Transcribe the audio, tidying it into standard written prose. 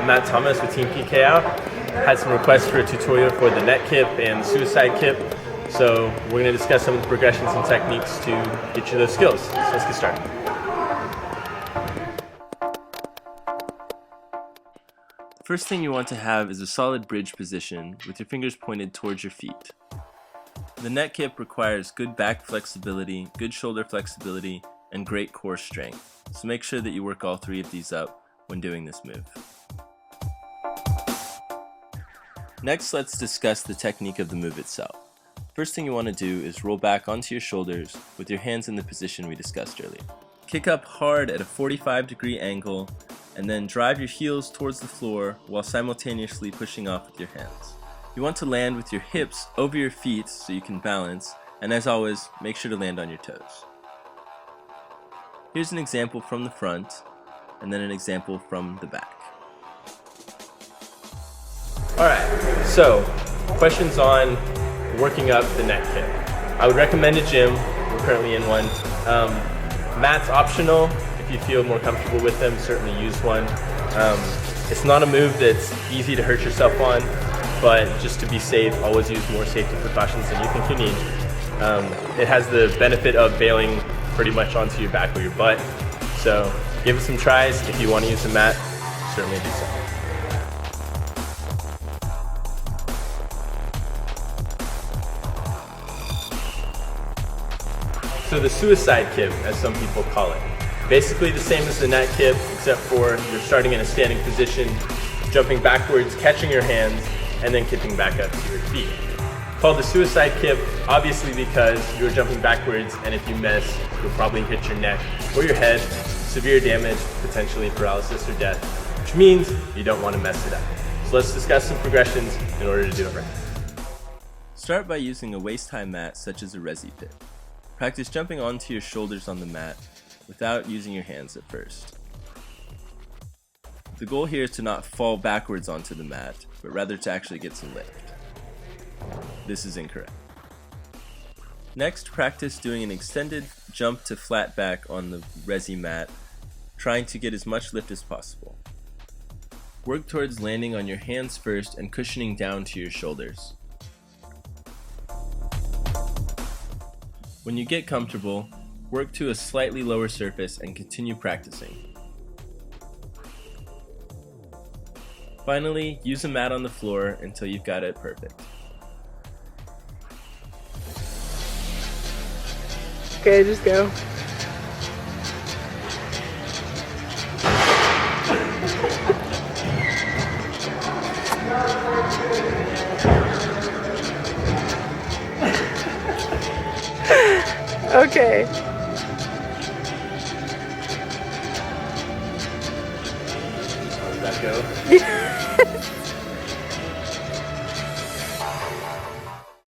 Matt Thomas with Team PKO. Had some requests for a tutorial for the net kip and the suicide kip. So we're going to discuss some of the progressions and techniques to get you those skills. So let's get started. First thing you want to have is a solid bridge position with your fingers pointed towards your feet. The net kip requires good back flexibility, good shoulder flexibility, and great core strength. So make sure that you work all three of these up when doing this move. Next, let's discuss the technique of the move itself. First thing you want to do is roll back onto your shoulders with your hands in the position we discussed earlier. Kick up hard at a 45-degree angle and then drive your heels towards the floor while simultaneously pushing off with your hands. You want to land with your hips over your feet so you can balance, and as always, make sure to land on your toes. Here's an example from the front, and then an example from the back. Alright, so questions on working up the net kip. I would recommend a gym. We're currently in one. Mats optional. If you feel more comfortable with them, certainly use one. It's not a move that's easy to hurt yourself on, but just to be safe, always use more safety precautions than you think you need. It has the benefit of bailing pretty much onto your back or your butt. So give it some tries. If you want to use a mat, certainly do so. So the suicide kip, as some people call it. Basically the same as the net kip, except for you're starting in a standing position, jumping backwards, catching your hands, and then kipping back up to your feet. Called the suicide kip, obviously because you're jumping backwards, and if you miss, you'll probably hit your neck or your head, severe damage, potentially paralysis or death, which means you don't want to mess it up. So let's discuss some progressions in order to do it right. Start by using a waist-high mat such as a resi pit. Practice jumping onto your shoulders on the mat without using your hands at first. The goal here is to not fall backwards onto the mat, but rather to actually get some lift. This is incorrect. Next, practice doing an extended jump to flat back on the resi mat, trying to get as much lift as possible. Work towards landing on your hands first and cushioning down to your shoulders. When you get comfortable, work to a slightly lower surface and continue practicing. Finally, use a mat on the floor until you've got it perfect. Okay, just go. Okay. How did that go?